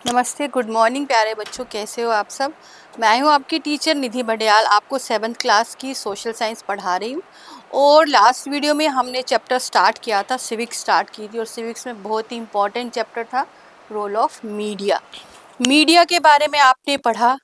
नमस्ते, good morning प्यारे बच्चों, कैसे हो आप सब। मैं हूं आपकी टीचर निधि बडियाल, आपको 7th क्लास की सोशल साइंस पढ़ा रही हूं। और लास्ट वीडियो में हमने चैप्टर स्टार्ट किया था, सिविक्स स्टार्ट की थी, और सिविक्स में बहुत ही इंपॉर्टेंट चैप्टर था रोल ऑफ मीडिया। मीडिया के बारे में आपने पढ़ा,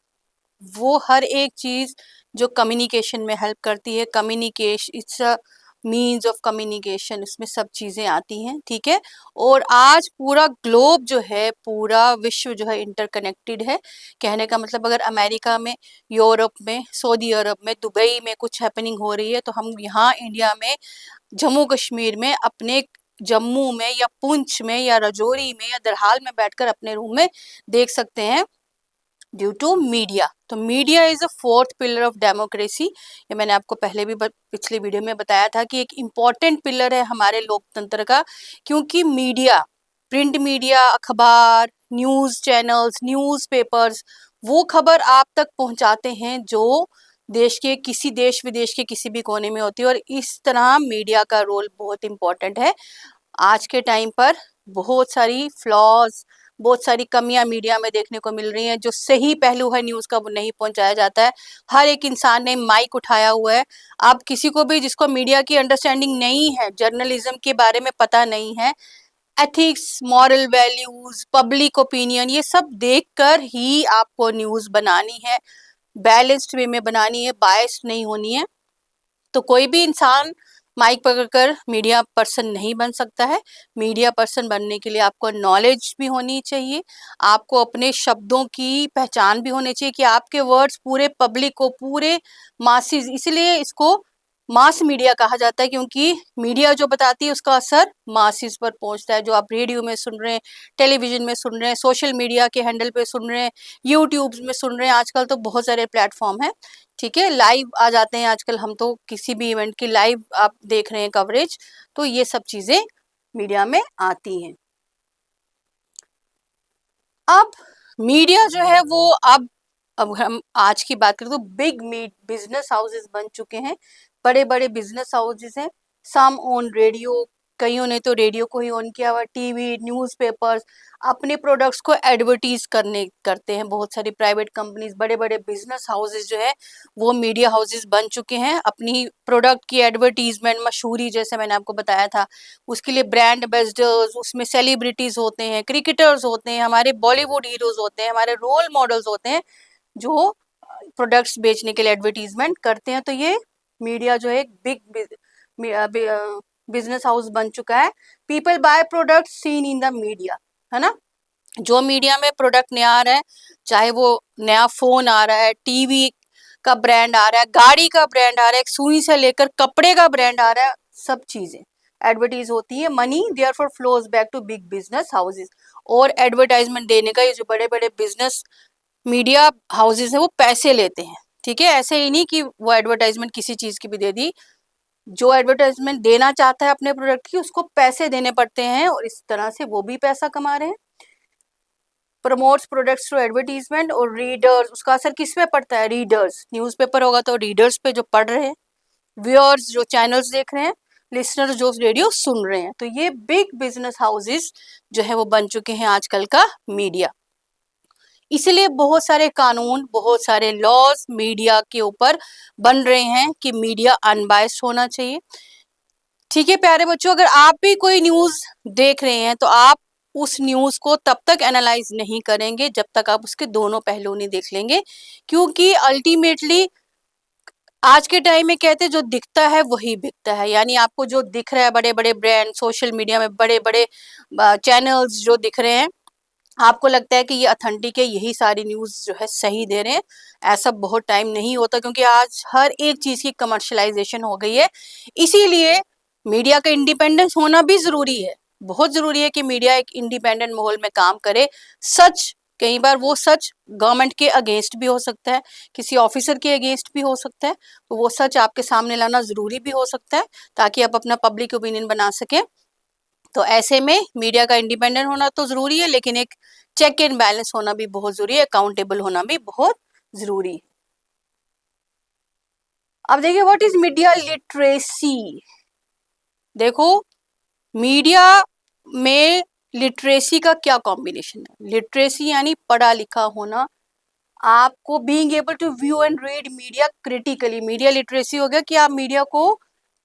वो हर एक चीज़ जो कम्युनिकेशन में हेल्प करती है, communication it's a means of communication, इसमें सब चीज़ें आती हैं, ठीक है। और आज पूरा ग्लोब जो है, पूरा विश्व जो है इंटरकनेक्टेड है। कहने का मतलब अगर अमेरिका में, यूरोप में, सऊदी अरब में, दुबई में कुछ हैपनिंग हो रही है, तो हम यहाँ इंडिया में, जम्मू कश्मीर में, अपने जम्मू में या पुंछ में या राजौरी में या दरहाल में बैठकर अपने रूम में देख सकते हैं, ड्यू टू मीडिया। तो media is a fourth pillar of democracy. ये मैंने आपको पहले भी पिछले वीडियो में बताया था कि एक इम्पॉर्टेंट पिलर है हमारे लोकतंत्र का, क्योंकि मीडिया, प्रिंट मीडिया, अखबार, न्यूज़ चैनल्स, न्यूज़ पेपर्स, वो खबर आप तक पहुंचाते हैं जो देश के किसी देश विदेश के किसी भी कोने में होती है। और इस तरह मीडिया का रोल बहुत इम्पॉर्टेंट है। आज के टाइम पर बहुत सारी फ्लॉज, बहुत सारी कमियां मीडिया में देखने को मिल रही हैं। जो सही पहलू है न्यूज़ का वो नहीं पहुंचाया जाता है। हर एक इंसान ने माइक उठाया हुआ है। अब किसी को भी जिसको मीडिया की अंडरस्टैंडिंग नहीं है, जर्नलिज्म के बारे में पता नहीं है, ethics, moral values, public opinion, ये सब देखकर ही आपको न्यूज़ बनानी है, बैलेंस्ड वे में बनानी है, बायस्ड नहीं होनी है। तो कोई भी इंसान माइक पकड़कर मीडिया पर्सन नहीं बन सकता है। मीडिया पर्सन बनने के लिए आपको नॉलेज भी होनी चाहिए, आपको अपने शब्दों की पहचान भी होनी चाहिए कि आपके वर्ड्स पूरे पब्लिक को, पूरे मासेस, इसलिए इसको मास मीडिया कहा जाता है, क्योंकि मीडिया जो बताती है उसका असर मासेस पर पहुंचता है। जो आप रेडियो में सुन रहे हैं, टेलीविजन में सुन रहे हैं, सोशल मीडिया के हैंडल पे सुन रहे हैं, यूट्यूब में सुन रहे हैं, आजकल तो बहुत सारे प्लेटफॉर्म हैं, ठीक है। लाइव आ जाते हैं आजकल, हम तो किसी भी इवेंट की लाइव आप देख रहे हैं कवरेज, तो ये सब चीजें मीडिया में आती हैं। अब मीडिया जो है वो अब हम आज की बात करें तो बिग बिजनेस हाउसेस बन चुके हैं, बड़े बड़े बिजनेस हाउसेस हैं। सम ओन रेडियो, कईयों ने तो रेडियो को ही ऑन किया हुआ, टीवी, न्यूज़पेपर्स, अपने प्रोडक्ट्स को एडवर्टीज करते हैं। बहुत सारी प्राइवेट कंपनीज, बड़े बड़े बिजनेस हाउसेस जो है वो मीडिया हाउसेस बन चुके हैं। अपनी प्रोडक्ट की एडवर्टीजमेंट, मशहूरी, जैसे मैंने आपको बताया था, उसके लिए ब्रांड एम्बेसडर्स, उसमें सेलिब्रिटीज होते हैं, क्रिकेटर्स होते हैं, हमारे बॉलीवुड हीरोज होते हैं, हमारे रोल मॉडल्स होते हैं, जो प्रोडक्ट्स बेचने के लिए एडवर्टीजमेंट करते हैं। तो ये मीडिया जो है एक बिग बिजनेस हाउस बन चुका है। People by product seen in the media, है ना। जो मीडिया में प्रोडक्ट नया आ रहा है, चाहे वो नया फोन आ रहा है, टीवी का ब्रांड आ रहा है, गाड़ी का ब्रांड आ रहा है, एक सुई से लेकर कपड़े का ब्रांड आ रहा है, सब चीजें एडवर्टीज होती है। Money therefore flows back to big business houses. और एडवर्टाइजमेंट देने का ये जो बड़े बड़े बिजनेस मीडिया हाउसेस है वो पैसे लेते हैं, ठीक है। ऐसे ही नहीं कि वो एडवर्टाइजमेंट किसी चीज की भी दे दी, जो एडवर्टाइजमेंट देना चाहता है अपने प्रोडक्ट की उसको पैसे देने पड़ते हैं, और इस तरह से वो भी पैसा कमा रहे हैं। Promotes products through advertisement. और रीडर्स, उसका असर किस पे पड़ता है, रीडर्स, न्यूज़पेपर होगा तो रीडर्स पे जो पढ़ रहे हैं, व्यूअर्स जो चैनल्स देख रहे हैं, लिसनर्स जो रेडियो सुन रहे हैं। तो ये बिग बिजनेस हाउसेस जो है वो बन चुके हैं आजकल का मीडिया। इसलिए बहुत सारे कानून, बहुत सारे लॉज मीडिया के ऊपर बन रहे हैं कि मीडिया अनबायस्ड होना चाहिए, ठीक है प्यारे बच्चों। अगर आप भी कोई न्यूज़ देख रहे हैं तो आप उस न्यूज़ को तब तक एनालाइज नहीं करेंगे जब तक आप उसके दोनों पहलू नहीं देख लेंगे, क्योंकि अल्टीमेटली आज के टाइम में कहते हैं जो दिखता है वही बिकता है। यानी आपको जो दिख रहा है, बड़े बड़े ब्रांड, सोशल मीडिया में बड़े बड़े चैनल्स जो दिख रहे हैं, आपको लगता है कि ये अथेंटिक है, यही सारी न्यूज़ जो है सही दे रहे हैं। ऐसा बहुत टाइम नहीं होता, क्योंकि आज हर एक चीज़ की कमर्शलाइजेशन हो गई है। इसीलिए मीडिया का इंडिपेंडेंस होना भी ज़रूरी है। बहुत ज़रूरी है कि मीडिया एक इंडिपेंडेंट माहौल में काम करे। सच, कई बार वो सच गवर्नमेंट के अगेंस्ट भी हो सकता है, किसी ऑफिसर के अगेंस्ट भी हो सकता है, तो वो सच आपके सामने लाना ज़रूरी भी हो सकता है, ताकि आप अपना पब्लिक ओपिनियन बना सकें। तो ऐसे में मीडिया का इंडिपेंडेंट होना तो ज़रूरी है, लेकिन एक चेक एंड बैलेंस होना भी बहुत ज़रूरी है, अकाउंटेबल होना भी बहुत ज़रूरी है। अब देखिए, व्हाट इज मीडिया लिटरेसी। देखो, मीडिया में लिटरेसी का क्या कॉम्बिनेशन है? लिटरेसी यानी पढ़ा लिखा होना, आपको being able to view and read media critically. Media literacy हो गया कि आप मीडिया को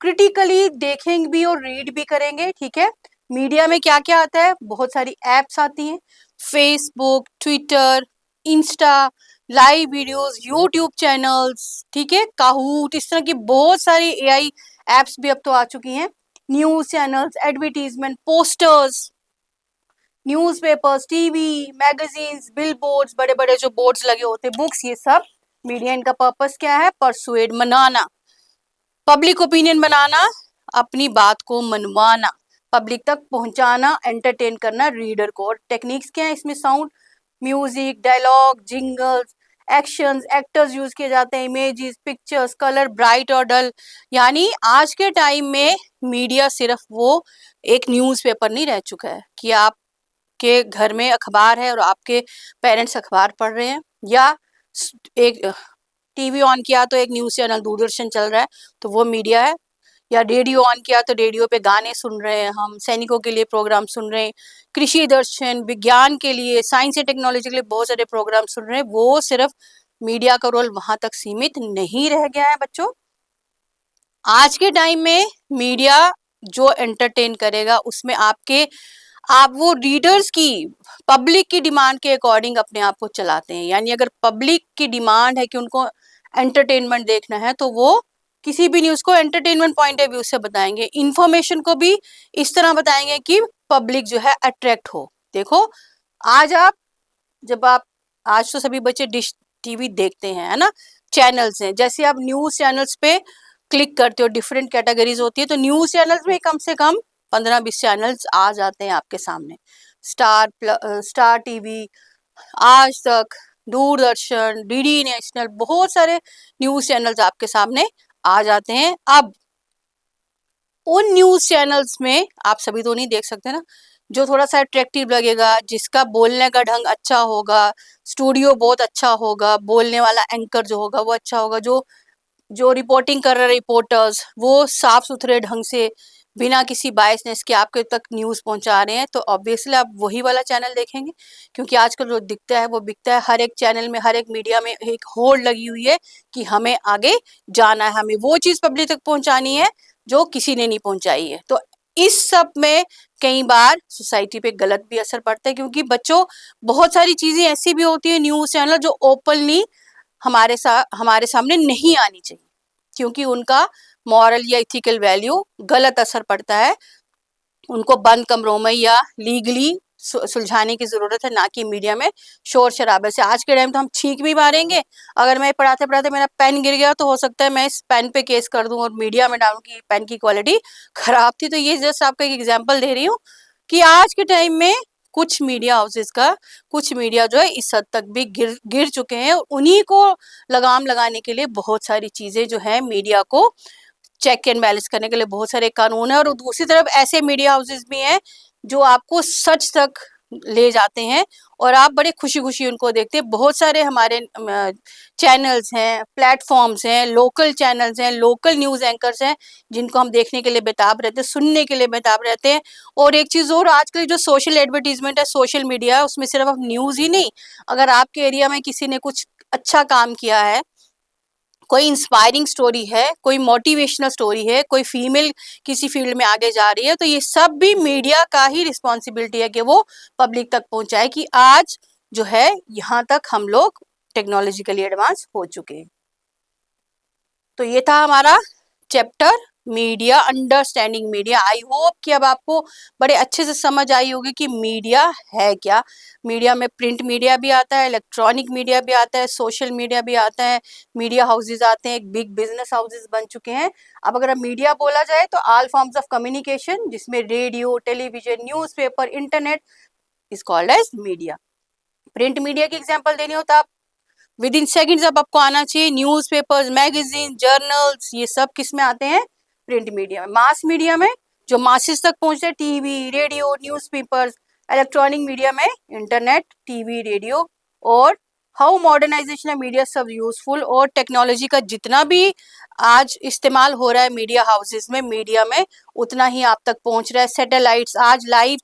क्रिटिकली देखेंगे भी और रीड भी करेंगे, ठीक है। मीडिया में क्या क्या आता है? बहुत सारी एप्स आती हैं, Facebook, Twitter, Insta, live videos, YouTube channels, ठीक है, काहूट, इस तरह की बहुत सारी एआई एप्स भी अब तो आ चुकी हैं। News channels, advertisement, posters, newspapers, TV, magazines, billboards, बड़े बड़े जो बोर्ड्स लगे होते हैं, बुक्स, ये सब मीडिया, इनका पर्पस क्या है? परसुएड, मनाना, पब्लिक ओपिनियन बनाना, अपनी बात को मनवाना, पब्लिक तक पहुंचाना, एंटरटेन करना रीडर को। और टेक्निक्स क्या है इसमें? Sound, music, dialogue, jingles, actions, actors use किए जाते हैं, इमेजेस, पिक्चर्स, कलर, ब्राइट और डल। यानी आज के टाइम में मीडिया सिर्फ वो एक न्यूज़पेपर नहीं रह चुका है कि आप के घर में अखबार है और आपके पेरेंट्स अखबार पढ़ रहे हैं, या एक टीवी ऑन किया तो एक न्यूज चैनल दूरदर्शन चल रहा है तो वो मीडिया है, या रेडियो ऑन किया तो रेडियो पे गाने सुन रहे हैं, हम सैनिकों के लिए प्रोग्राम सुन रहे हैं, कृषि दर्शन, विज्ञान के लिए, साइंस एंड टेक्नोलॉजी के लिए बहुत सारे प्रोग्राम सुन रहे हैं। वो सिर्फ मीडिया का रोल वहां तक सीमित नहीं रह गया है बच्चों। आज के टाइम में मीडिया जो एंटरटेन करेगा उसमें आप वो रीडर्स की, पब्लिक की डिमांड के अकॉर्डिंग अपने आप को चलाते हैं। यानी अगर पब्लिक की डिमांड है कि उनको एंटरटेनमेंट देखना है तो वो किसी भी न्यूज को एंटरटेनमेंट पॉइंट ऑफ व्यू से बताएंगे, इंफॉर्मेशन को भी इस तरह बताएंगे कि पब्लिक जो है अट्रैक्ट हो। देखो, आज आप आज तो सभी बच्चे डिश टीवी देखते हैं, है ना, चैनल्स हैं। जैसे आप न्यूज चैनल्स पे क्लिक करते हो, डिफरेंट कैटेगरीज होती है, तो न्यूज चैनल्स में कम से कम 15-20 चैनल्स आ जाते हैं आपके सामने। स्टार टीवी, आज तक, दूरदर्शन, डीडी नेशनल, बहुत सारे न्यूज चैनल्स आपके सामने आ जाते हैं। अब उन न्यूज चैनल्स में आप सभी तो नहीं देख सकते ना, जो थोड़ा सा अट्रैक्टिव लगेगा, जिसका बोलने का ढंग अच्छा होगा, स्टूडियो बहुत अच्छा होगा, बोलने वाला एंकर जो होगा वो अच्छा होगा, जो जो रिपोर्टिंग कर रहे रिपोर्टर्स वो साफ सुथरे ढंग से बिना किसी बायसनेस के आपके तक न्यूज़ पहुंचा रहे हैं, तो ऑब्वियसली आप वही वाला चैनल देखेंगे। क्योंकि आजकल जो दिखता है वो बिकता है। हर एक चैनल में, हर एक मीडिया में एक होड़ लगी हुई है कि हमें आगे जाना है, हमें वो चीज़ पब्लिक तक पहुंचानी है जो किसी ने नहीं पहुंचाई है। तो इस सब में कई बार सोसाइटी पे गलत भी असर पड़ता है, क्योंकि बच्चों बहुत सारी चीजें ऐसी भी होती है न्यूज चैनल जो ओपनली हमारे सामने नहीं आनी चाहिए, क्योंकि उनका मॉरल या इथिकल वैल्यू गलत असर पड़ता है। उनको बंद कमरों में या लीगली सुलझाने की जरूरत है, ना कि मीडिया में शोर शराबे से। आज के टाइम तो हम छींक भी मारेंगे, अगर मैं पढ़ाते पढ़ाते मेरा पेन गिर गया तो हो सकता है मैं इस पेन पे केस कर दूं और मीडिया में डालूं कि पेन की क्वालिटी खराब थी। तो ये जस्ट आपको एक एग्जांपल दे रही हूँ कि आज के टाइम में कुछ मीडिया हाउसेस का, कुछ मीडिया जो है इस हद तक भी गिर चुके हैं। उन्हीं को लगाम लगाने के लिए बहुत सारी चीजें जो है, मीडिया को चेक एंड बैलेंस करने के लिए बहुत सारे कानून है। और दूसरी तरफ ऐसे मीडिया हाउसेस भी हैं जो आपको सच तक ले जाते हैं और आप बड़े खुशी खुशी उनको देखते हैं। बहुत सारे हमारे चैनल्स हैं, प्लेटफॉर्म्स हैं, लोकल चैनल्स हैं, लोकल न्यूज एंकर्स हैं जिनको हम देखने के लिए बेताब रहते हैं, सुनने के लिए बेताब रहते हैं। और एक चीज और, आजकल जो सोशल एडवर्टीजमेंट है, सोशल मीडिया है, उसमें सिर्फ अब न्यूज ही नहीं, अगर आपके एरिया में किसी ने कुछ अच्छा काम किया है, कोई इंस्पायरिंग स्टोरी है, कोई मोटिवेशनल स्टोरी है, कोई फीमेल किसी फील्ड में आगे जा रही है, तो ये सब भी मीडिया का ही रिस्पॉन्सिबिलिटी है कि वो पब्लिक तक पहुंचाए कि आज जो है यहाँ तक हम लोग टेक्नोलॉजिकली एडवांस हो चुके हैं। तो ये था हमारा chapter media, understanding media. I hope कि अब आपको बड़े अच्छे से समझ आई होगी कि मीडिया है क्या। मीडिया में प्रिंट मीडिया भी आता है, इलेक्ट्रॉनिक मीडिया भी आता है, सोशल मीडिया भी आता है, मीडिया हाउसेज आते हैं, एक बिग बिजनेस हाउसेज बन चुके हैं। अब अगर मीडिया बोला जाए तो ऑल फॉर्म्स ऑफ कम्युनिकेशन, जिसमें radio, television, newspaper, internet is called as media. Print media की एग्जाम्पल देनी हो तो आप विद इन सेकेंड्स अब आपको आना चाहिए, न्यूज़पेपर्स, मैगजीन, जर्नल्स, ये सब किस में आते हैं? प्रिंट मीडिया में। मास मीडिया में जो मासेस तक पहुंचते हैं, TV, radio, newspapers. Electronic media में इंटरनेट, टीवी, रेडियो। और हाउ मॉडर्नाइजेशन ऑफ मीडिया सब यूजफुल, और टेक्नोलॉजी का जितना भी आज इस्तेमाल हो रहा है मीडिया हाउसेस में, मीडिया में, उतना ही आप तक पहुंच रहा है। सैटेलाइट्स, आज लाइव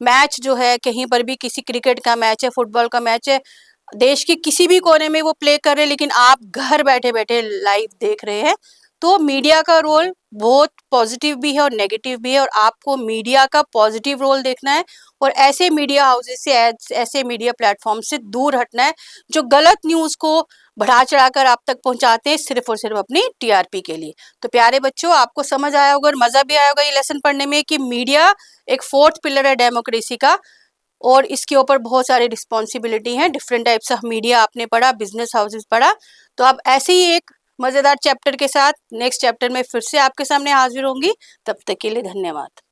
मैच जो है, कहीं पर भी किसी क्रिकेट का मैच है, फुटबॉल का मैच है, देश के किसी भी कोने में वो प्ले कर रहे हैं, लेकिन आप घर बैठे बैठे लाइव देख रहे हैं। तो मीडिया का रोल बहुत पॉजिटिव भी है और नेगेटिव भी है, और आपको मीडिया का पॉजिटिव रोल देखना है और ऐसे मीडिया हाउसेस से, ऐसे मीडिया प्लेटफॉर्म से दूर हटना है जो गलत न्यूज को बढ़ा चढ़ाकर आप तक पहुंचाते हैं सिर्फ और सिर्फ अपनी टीआरपी के लिए। तो प्यारे बच्चों, आपको समझ आया होगा और मजा भी आया होगा ये लेसन पढ़ने में कि मीडिया एक फोर्थ पिलर है डेमोक्रेसी का, और इसके ऊपर बहुत सारी रिस्पॉन्सिबिलिटी हैं। डिफरेंट टाइप्स ऑफ मीडिया आपने पढ़ा, बिजनेस हाउसेस पढ़ा। तो अब ऐसे ही एक मजेदार चैप्टर के साथ नेक्स्ट चैप्टर में फिर से आपके सामने हाजिर होंगी। तब तक के लिए धन्यवाद।